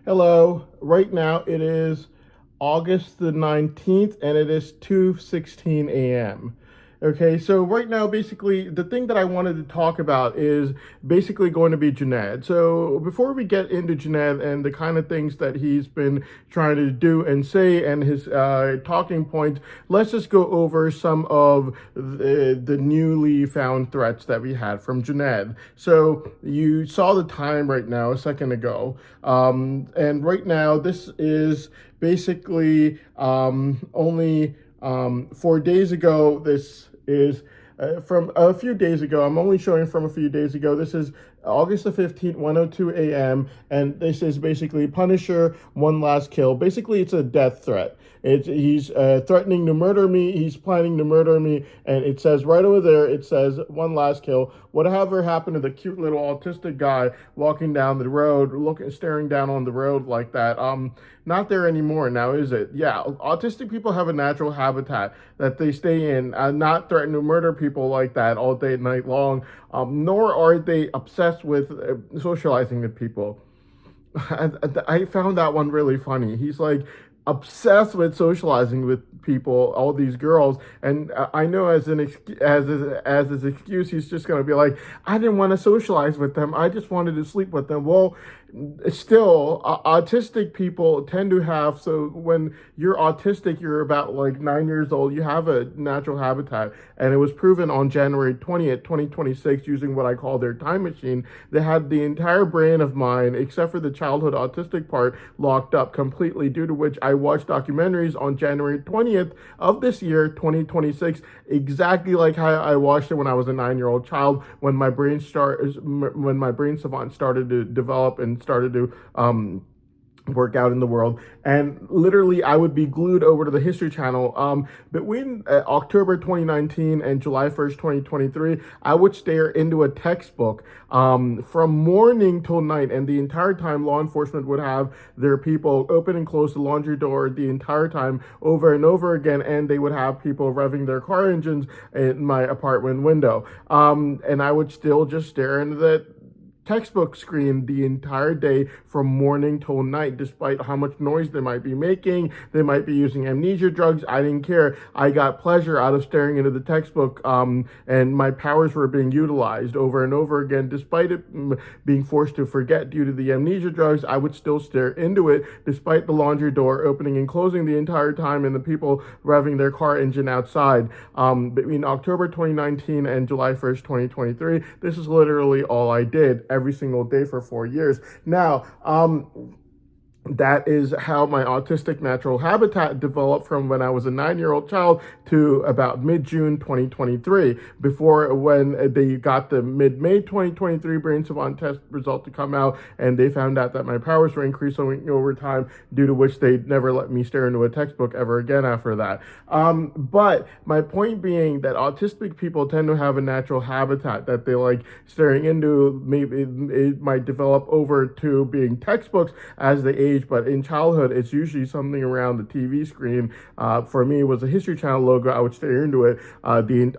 Hello. Right now it is August the 19th and it is 2:16 a.m. Okay, so right now basically the thing that I wanted to talk about is basically going to be Junaid. So before we get into Junaid and the kind of things that he's been trying to do and say and his talking points, let's just go over some of the newly found threats that we had from Junaid. So you saw the time right now a second ago. And right now, this is basically only 4 days ago. This is from a few days ago. I'm only showing from a few days ago. This is August the 15th, 1:02 a.m. And this is basically Punisher, one last kill. Basically, it's a death threat. He's threatening to murder me. He's planning to murder me. And it says right over there, it says one last kill. Whatever happened to the cute little autistic guy walking down the road, staring down on the road like that? Not there anymore now, is it? Yeah, autistic people have a natural habitat that they stay in, not threaten to murder people like that all day and night long, nor are they obsessed with socializing with people. I found that one really funny. He's like obsessed with socializing with people, all these girls, and I know as his excuse, he's just gonna be like, I didn't want to socialize with them. I just wanted to sleep with them. Well, still, autistic people tend to have, so when you're autistic, you're about like 9 years old, you have a natural habitat, and it was proven on January 20th, 2026, using what I call their time machine. They had the entire brain of mine, except for the childhood autistic part, locked up completely, due to which I watched documentaries on January 20th of this year, 2026, exactly like how I watched it when I was a 9-year-old child, when when my brain savant started to develop and started to work out in the world. And literally I would be glued over to the History Channel. Between October 2019 and July 1st, 2023, I would stare into a textbook from morning till night, and the entire time law enforcement would have their people open and close the laundry door the entire time, over and over again, and they would have people revving their car engines in my apartment window. And I would still just stare into the textbook screen the entire day from morning till night, despite how much noise they might be making. They might be using amnesia drugs. I didn't care. I got pleasure out of staring into the textbook, and my powers were being utilized over and over again, despite it being forced to forget due to the amnesia drugs. I would still stare into it, despite the laundry door opening and closing the entire time and the people revving their car engine outside. Between October 2019 and July 1st, 2023, this is literally all I did every single day for 4 years. Now, that is how my autistic natural habitat developed from when I was a 9-year-old child to about mid-June 2023, before when they got the mid-May 2023 Brain Savant test result to come out, and they found out that my powers were increasing over time, due to which they never let me stare into a textbook ever again after that. But my point being that autistic people tend to have a natural habitat that they like staring into. Maybe it might develop over to being textbooks as they age, but in childhood, it's usually something around the TV screen. For me, it was a History Channel logo. I would stare into it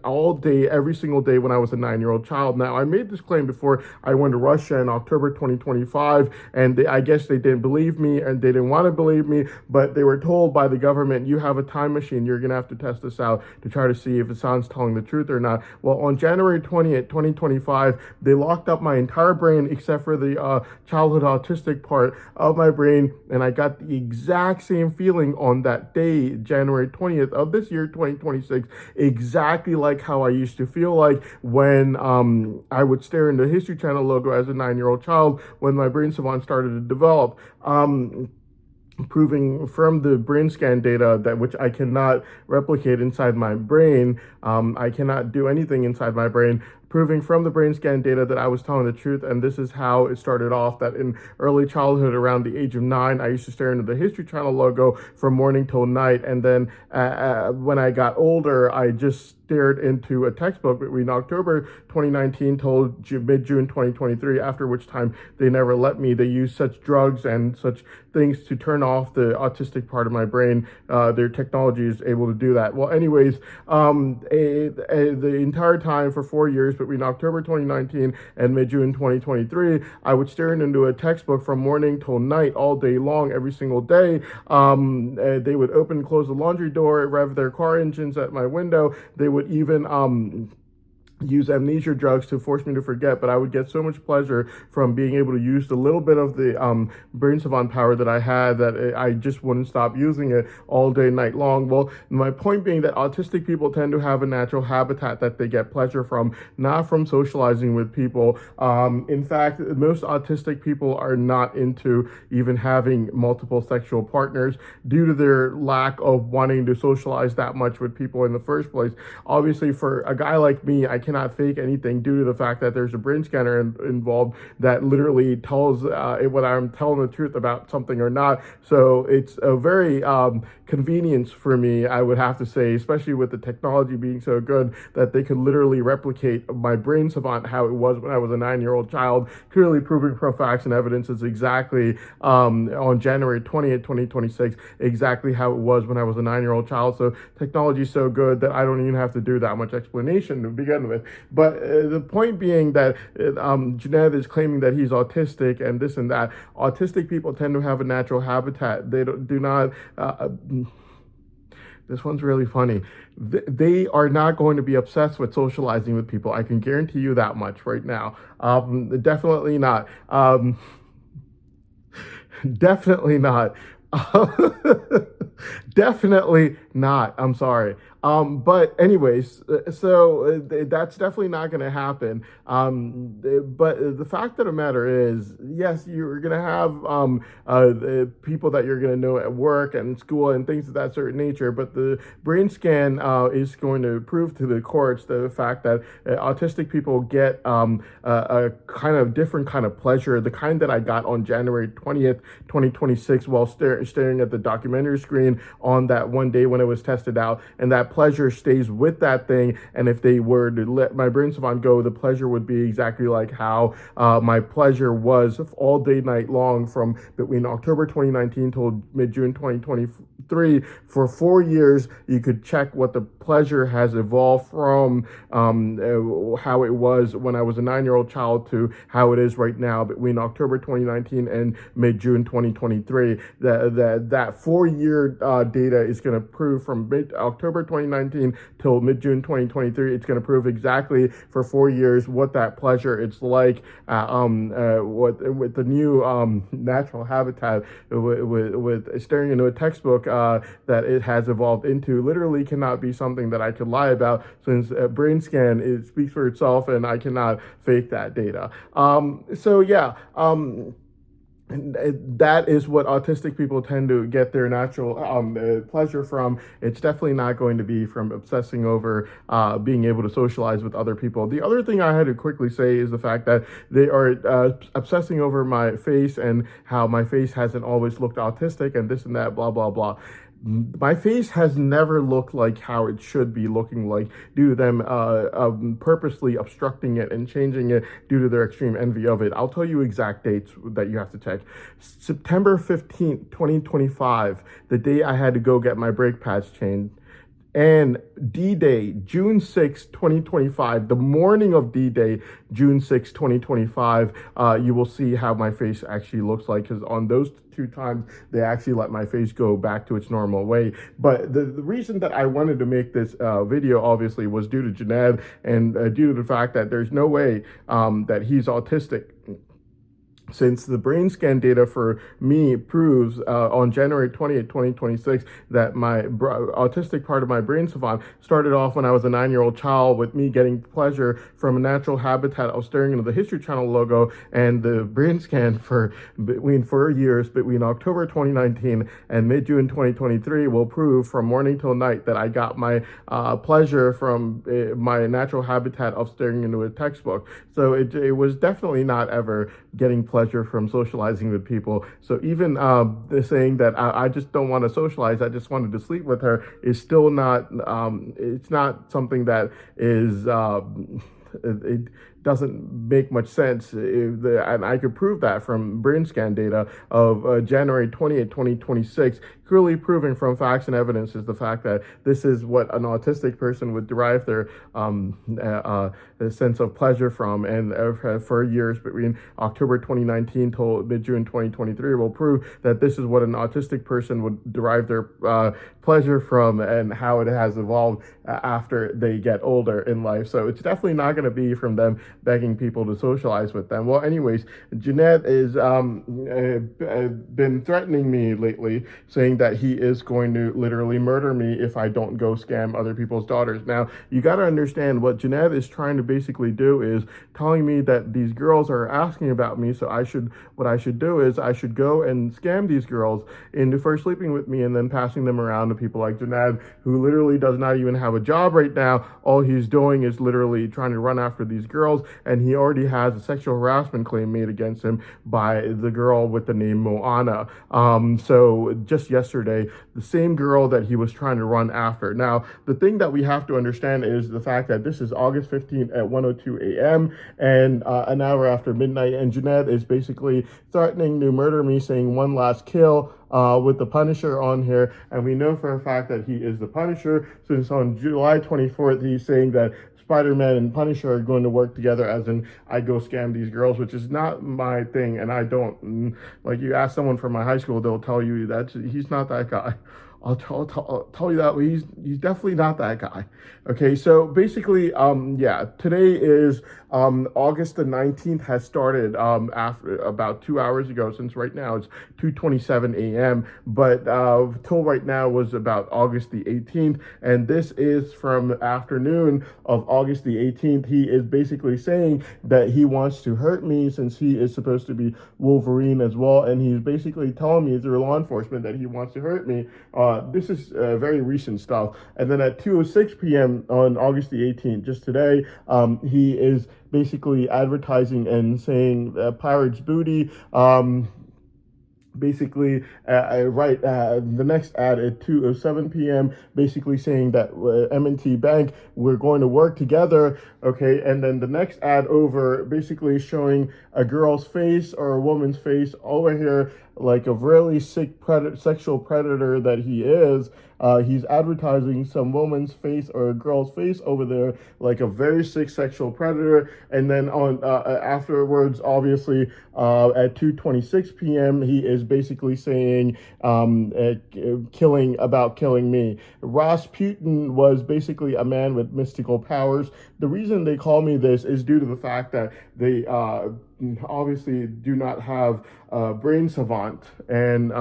all day, every single day when I was a 9-year-old child. Now, I made this claim before I went to Russia in October 2025, and I guess they didn't believe me, and they didn't want to believe me, but they were told by the government, you have a time machine, you're going to have to test this out to try to see if it sounds telling the truth or not. Well, on January 20th, 2025, they locked up my entire brain except for the childhood autistic part of my brain, and I got the exact same feeling on that day, January 20th of this year, 2026, exactly like how I used to feel like when I would stare into the History Channel logo as a 9-year-old child, when my brain savant started to develop. Proving from the brain scan data that which I cannot replicate inside my brain, I cannot do anything inside my brain, proving from the brain scan data that I was telling the truth. And this is how it started off, that in early childhood, around the age of 9, I used to stare into the History Channel logo from morning till night. And then when I got older, I just stared into a textbook between October 2019 till mid-June 2023, after which time they never let me. They used such drugs and such things to turn off the autistic part of my brain. Their technology is able to do that. Well, anyways, the entire time for 4 years, between October 2019 and mid-June 2023, I would stare into a textbook from morning till night, all day long, every single day. They would open and close the laundry door, rev their car engines at my window. They would even use amnesia drugs to force me to forget, but I would get so much pleasure from being able to use the little bit of the brain savant power that I had that I just wouldn't stop using it all day, night long. Well, my point being that autistic people tend to have a natural habitat that they get pleasure from, not from socializing with people. In fact, most autistic people are not into even having multiple sexual partners due to their lack of wanting to socialize that much with people in the first place. Obviously, for a guy like me, I cannot fake anything due to the fact that there's a brain scanner involved that literally tells whether I'm telling the truth about something or not. So it's a very convenience for me, I would have to say, especially with the technology being so good that they could literally replicate my brain savant how it was when I was a 9-year-old child, clearly proving pro facts and evidence is exactly on January 20th, 2026, exactly how it was when I was a 9-year-old child. So technology is so good that I don't even have to do that much explanation to begin with. But the point being that Junaid is claiming that he's autistic and this and that. Autistic people tend to have a natural habitat. They do not. This one's really funny. They are not going to be obsessed with socializing with people. I can guarantee you that much right now. Definitely not. Definitely not. Definitely not. I'm sorry. But anyways, so that's definitely not going to happen. But the fact of the matter is, yes, you're going to have people that you're going to know at work and school and things of that certain nature. But the brain scan is going to prove to the courts the fact that autistic people get a kind of different kind of pleasure, the kind that I got on January 20th, 2026, while staring at the documentary screen on that one day when it was tested out, and that pleasure stays with that thing. And if they were to let my brain savant go, the pleasure would be exactly like how my pleasure was all day, night long from between October 2019 till mid-June 2023. For 4 years, you could check what the pleasure has evolved from how it was when I was a 9-year-old child to how it is right now between October 2019 and mid-June 2023. That 4-year data is going to prove from mid-October 2019 till mid-June 2023. It's going to prove exactly for 4 years what that pleasure it's like what with the new natural habitat with staring into a textbook that it has evolved into. Literally cannot be something that I could lie about, since brain scan, it speaks for itself and I cannot fake that data. So yeah. And that is what autistic people tend to get their natural pleasure from. It's definitely not going to be from obsessing over being able to socialize with other people. The other thing I had to quickly say is the fact that they are obsessing over my face and how my face hasn't always looked autistic and this and that, blah, blah, blah. My face has never looked like how it should be looking like due to them purposely obstructing it and changing it due to their extreme envy of it. I'll tell you exact dates that you have to check. September 15th, 2025, the day I had to go get my brake pads changed. And D-Day, June 6, 2025, the morning of D-Day, June 6, 2025, you will see how my face actually looks like, because on those 2 times, they actually let my face go back to its normal way. But the reason that I wanted to make this video, obviously, was due to Junaid and due to the fact that there's no way that he's autistic, since the brain scan data for me proves on January 20th, 2026, that my autistic part of my brain savant started off when I was a 9-year-old child, with me getting pleasure from a natural habitat of staring into the History Channel logo, and the brain scan for between 4 years, between October 2019 and mid-June 2023, will prove from morning till night that I got my pleasure from my natural habitat of staring into a textbook. So it was definitely not ever getting pleasure from socializing with people. So even saying that I just don't want to socialize, I just wanted to sleep with her, is still not, it's not something that is, it doesn't make much sense. And I could prove that from brain scan data of January 20th, 2026, clearly proving from facts and evidence is the fact that this is what an autistic person would derive their sense of pleasure from. And for years between October 2019 till mid-June 2023 will prove that this is what an autistic person would derive their pleasure from, and how it has evolved after they get older in life. So it's definitely not going to be from them begging people to socialize with them. Well, anyways, Jeanette is been threatening me lately, saying that he is going to literally murder me if I don't go scam other people's daughters. Now, you got to understand what Jeanette is trying to basically do is telling me that these girls are asking about me, so what I should do is I should go and scam these girls into first sleeping with me and then passing them around to people like Jeanette, who literally does not even have a job right now. All he's doing is literally trying to run after these girls, and he already has a sexual harassment claim made against him by the girl with the name Moana. So just yesterday, the same girl that he was trying to run after. Now, the thing that we have to understand is the fact that this is August 15th at 1:02 a.m. and an hour after midnight, and Jeanette is basically threatening to murder me, saying one last kill with the Punisher on here. And we know for a fact that he is the Punisher, since on July 24th, he's saying that Spider-Man and Punisher are going to work together, as in I go scam these girls, which is not my thing. And I don't, like, you ask someone from my high school, they'll tell you that he's not that guy. I'll tell you that he's definitely not that guy. Okay, so basically, yeah, today is August the 19th has started after about 2 hours ago, since right now it's 2:27 a.m. But till right now was about August the 18th, and this is from afternoon of August the 18th. He is basically saying that he wants to hurt me, since he is supposed to be Wolverine as well, and he's basically telling me through law enforcement that he wants to hurt me. This is very recent stuff. And then at 2:06 p.m. on August the 18th, just today, he is basically advertising and saying Pirate's Booty. Basically, the next ad at 2:07 p.m. basically saying that M&T Bank, we're going to work together, okay? And then the next ad over basically showing a girl's face or a woman's face over here, like a really sick sexual predator that he is. He's advertising some woman's face or a girl's face over there, like a very sick sexual predator. And then on afterwards, obviously, at 2:26 p.m., he is basically saying killing me. Rasputin was basically a man with mystical powers. The reason they call me this is due to the fact that they obviously do not have brain savant, and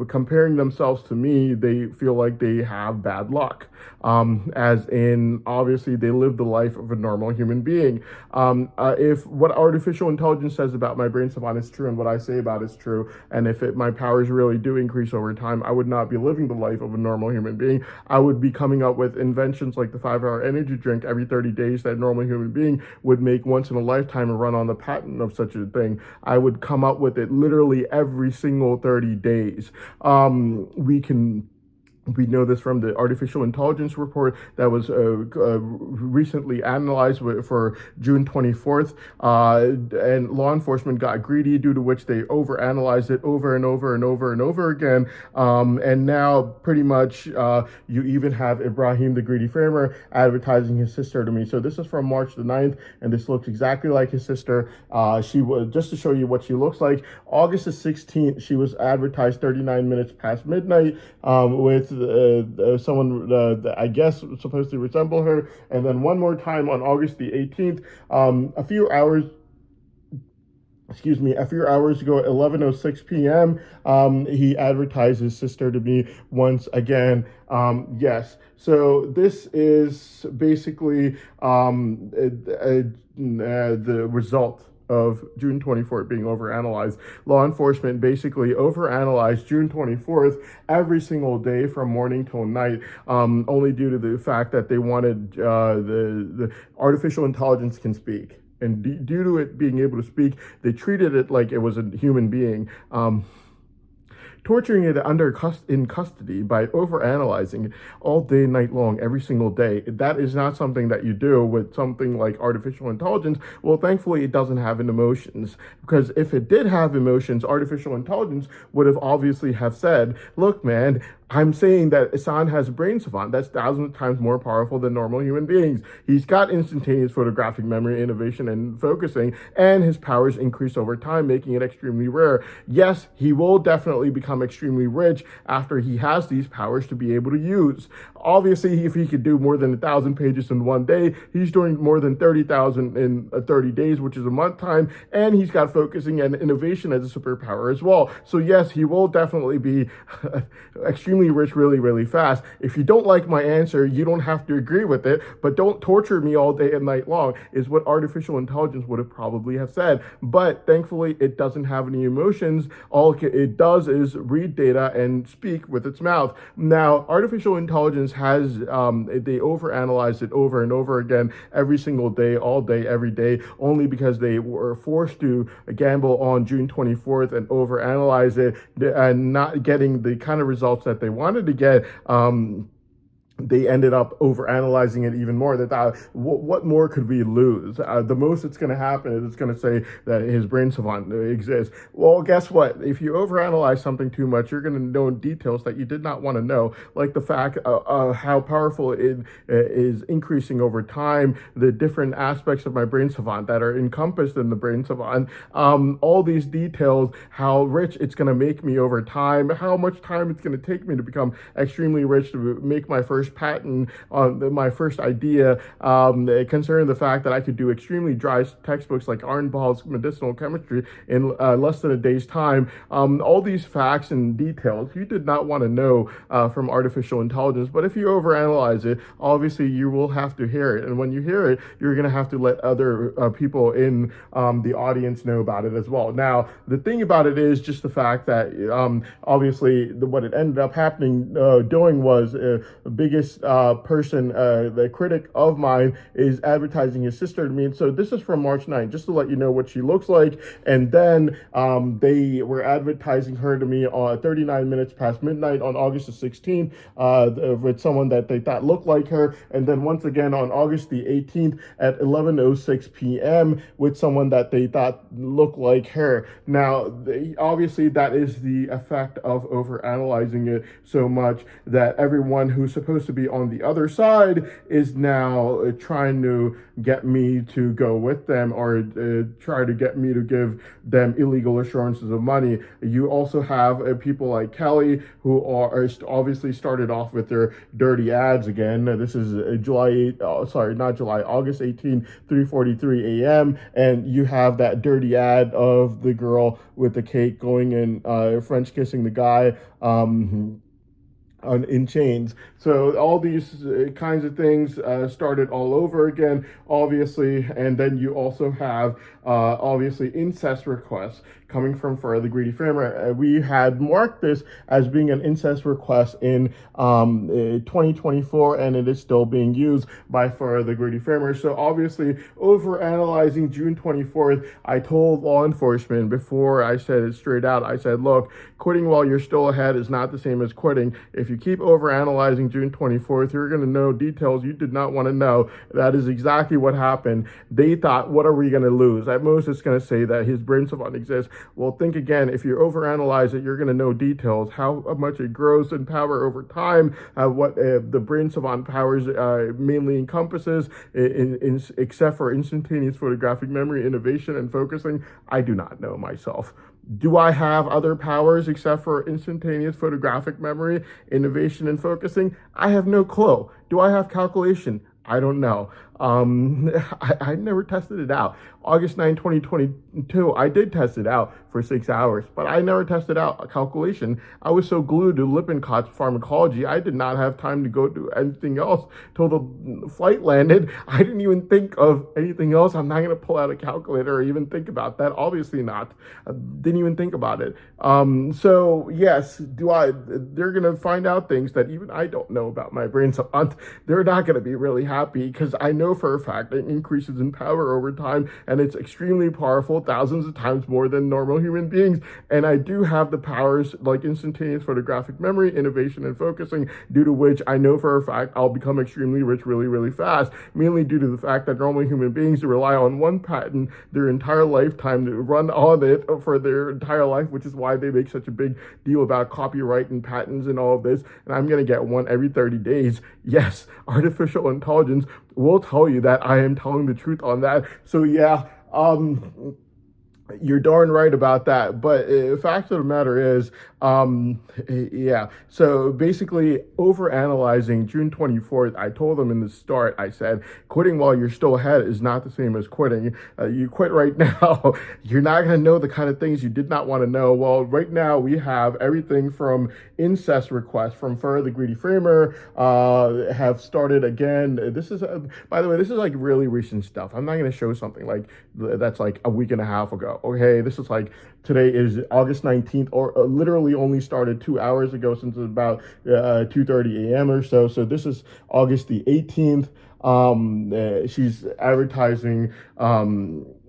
comparing themselves to me, they feel like they have bad luck, as in obviously they live the life of a normal human being. If what artificial intelligence says about my brain savant is true, and what I say about it is true, and if my powers really do increase over time, I would not be living the life of a normal human being. I would be coming up with inventions like the 5-hour energy drink every 30 days that a normal human being would make once in a lifetime and run on the patent of such a thing. I would come up with it literally every single 30 days. We know this from the artificial intelligence report that was recently analyzed for June 24th, and law enforcement got greedy, due to which they overanalyzed it over and over and over and over again. And now pretty much you even have Ibrahim the Greedy Framer advertising his sister to me. So this is from March the 9th, and this looks exactly like his sister. She was, just to show you what she looks like, August the 16th, she was advertised 39 minutes past midnight with someone I guess supposed to resemble her. And then one more time on August the 18th, a few hours ago at 11:06 p.m., he advertised his sister to me once again. Yes, so this is basically the result of June 24th being overanalyzed. Law enforcement basically overanalyzed June 24th every single day from morning till night, only due to the fact that they wanted the artificial intelligence can speak. And due to it being able to speak, they treated it like it was a human being. torturing it in custody by overanalyzing it all day, night long, every single day. That is not something that you do with something like artificial intelligence. Well, thankfully, it doesn't have an emotions, because if it did have emotions, artificial intelligence would have obviously have said, look, man, I'm saying that Hassan has a brain savant that's thousands of times more powerful than normal human beings. He's got instantaneous photographic memory, innovation, and focusing, and his powers increase over time, making it extremely rare. Yes, he will definitely become extremely rich after he has these powers to be able to use. Obviously, if he could do more than 1,000 pages in one day, he's doing more than 30,000 in 30 days, which is a month time, and he's got focusing and innovation as a superpower as well. So yes, he will definitely be extremely rich really, really fast. If you don't like my answer, you don't have to agree with it, but don't torture me all day and night long, is what artificial intelligence would have probably have said. But thankfully, it doesn't have any emotions. All it does is read data and speak with its mouth. Now, artificial intelligence has, they overanalyze it over and over again every single day, all day, every day, only because they were forced to gamble on June 24th and overanalyze it and not getting the kind of results that they wanted to get. They ended up overanalyzing it even more. They thought, what more could we lose? The most that's going to happen is it's going to say that his brain savant exists. Well, guess what? If you overanalyze something too much, you're going to know details that you did not want to know, like the fact how powerful it is increasing over time, the different aspects of my brain savant that are encompassed in the brain savant, all these details, how rich it's going to make me over time, how much time it's going to take me to become extremely rich, to make my first patent on my first idea, concerning the fact that I could do extremely dry textbooks like Arnball's medicinal chemistry in less than a day's time. All these facts and details you did not want to know from artificial intelligence, but if you overanalyze it, obviously you will have to hear it. And when you hear it, you're going to have to let other people in the audience know about it as well. Now, the thing about it is just the fact that obviously what it ended up happening, doing was the biggest person, the critic of mine, is advertising his sister to me. And so this is from March 9th, just to let you know what she looks like. And then they were advertising her to me on 39 minutes past midnight on August the 16th with someone that they thought looked like her. And then once again on August the 18th at 11:06 p.m. with someone that they thought looked like her. Now, obviously that is the effect of overanalyzing it so much that everyone who's supposed to be on the other side is now trying to get me to go with them, or try to get me to give them illegal assurances of money. You also have people like Kelly, who are obviously started off with their dirty ads again. This is August 18, 3:43 a.m. And you have that dirty ad of the girl with the cake going and French kissing the guy in chains. So all these kinds of things started all over again, obviously. And then you also have obviously incest requests coming from Farrah the Greedy Framer. We had marked this as being an incest request in 2024, and it is still being used by Farrah the Greedy Framer. So obviously, over analyzing June 24th, I told law enforcement before I said it straight out. I said, look, quitting while you're still ahead is not the same as quitting. If you keep over analyzing June 24th, you're going to know details you did not want to know. That is exactly what happened. They thought, what are we going to lose? At most, it's going to say that his brain savant exists. Well, think again. If you overanalyze it, you're going to know details, how much it grows in power over time, what the brain savant powers mainly encompasses, except for instantaneous photographic memory, innovation, and focusing. I do not know myself. Do I have other powers except for instantaneous photographic memory, innovation, and focusing? I have no clue. Do I have calculation? I don't know. I never tested it out. August 9, 2022, I did test it out for 6 hours, but I never tested out a calculation. I was so glued to Lippincott's pharmacology, I did not have time to go do anything else till the flight landed. I didn't even think of anything else. I'm not going to pull out a calculator or even think about that. Obviously not. I didn't even think about it. So yes, they're going to find out things that even I don't know about my brain savant. They're not going to be really happy because I know know for a fact it increases in power over time, and it's extremely powerful, thousands of times more than normal human beings. And I do have the powers like instantaneous photographic memory, innovation, and focusing, due to which I know for a fact I'll become extremely rich really, really fast, mainly due to the fact that normal human beings rely on one patent their entire lifetime to run on it for their entire life, which is why they make such a big deal about copyright and patents and all of this. And I'm going to get one every 30 days. Yes, artificial intelligence will tell you that I am telling the truth on that. So yeah, you're darn right about that. But the fact of the matter is, yeah. So basically, over analyzing June 24th, I told them in the start, I said, quitting while you're still ahead is not the same as quitting. You quit right now, you're not going to know the kind of things you did not want to know. Well, right now, we have everything from incest requests from Fur the Greedy Framer have started again. This is, by the way, this is like really recent stuff. I'm not going to show something like that's like a week and a half ago. Okay, this is like, today is August 19th, or literally only started 2 hours ago, since it's about 2:30 a.m. or so. So this is August the 18th. She's advertising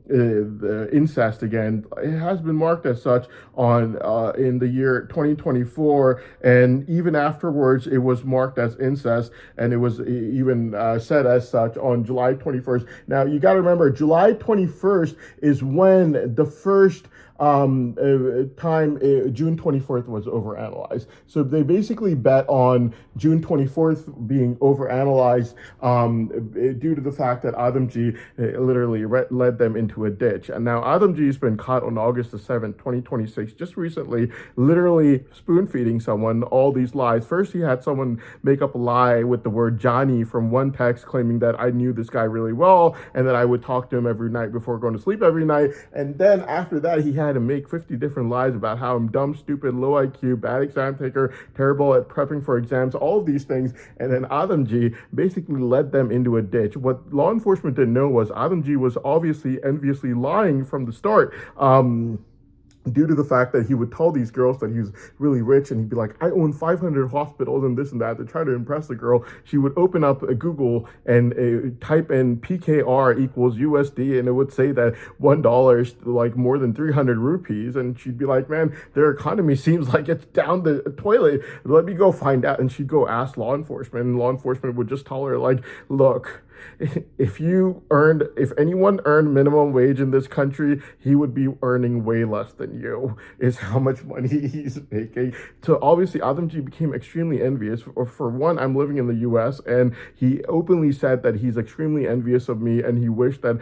the incest again. It has been marked as such on in the year 2024, and even afterwards it was marked as incest, and it was even said as such on July 21st. Now you got to remember, July 21st is when the first time June 24th was overanalyzed. So they basically bet on June 24th being overanalyzed due to the fact that Adamji literally led them into a ditch. And now Adamji's been caught on August the 7th, 2026, just recently, literally spoon feeding someone all these lies. First, he had someone make up a lie with the word Johnny from one text, claiming that I knew this guy really well and that I would talk to him every night before going to sleep every night. And then after that, he had to make 50 different lies about how I'm dumb, stupid, low IQ, bad exam taker, terrible at prepping for exams, all of these things. And then Adamji basically led them into a ditch. What law enforcement didn't know was Adamji was obviously enviously lying from the start. Due to the fact that he would tell these girls that he was really rich, and he'd be like, I own 500 hospitals and this and that, to try to impress the girl. She would open up a Google and type in PKR equals USD, and it would say that $1 is like more than 300 rupees. And she'd be like, man, their economy seems like it's down the toilet. Let me go find out. And she'd go ask law enforcement, and law enforcement would just tell her, like, look, if anyone earned minimum wage in this country, he would be earning way less than you, is how much money he's making. So obviously Adamji became extremely envious. For one, I'm living in the US, and he openly said that he's extremely envious of me, and he wished that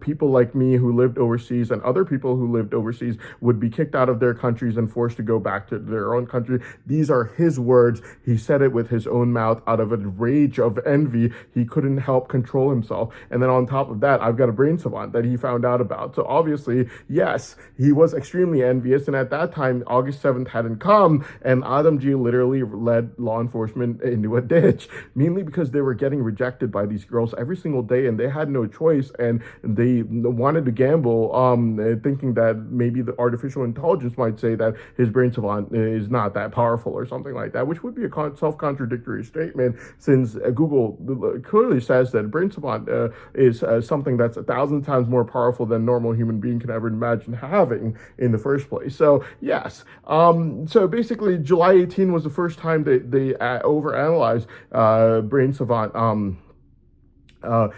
people like me who lived overseas and other people who lived overseas would be kicked out of their countries and forced to go back to their own country. These are his words. He said it with his own mouth out of a rage of envy. He couldn't help control himself. And then on top of that, I've got a brain savant that he found out about. So obviously, yes, he was extremely envious. And at that time, August 7th hadn't come, and Adamji literally led law enforcement into a ditch, mainly because they were getting rejected by these girls every single day, and they had no choice, and they wanted to gamble, thinking that maybe the artificial intelligence might say that his brain savant is not that powerful or something like that, which would be a self-contradictory statement, since Google clearly says that brain savant is something that's 1,000 times more powerful than normal human being can ever imagine having in the first place. So yes, so basically July 18 was the first time they overanalyzed brain savant. The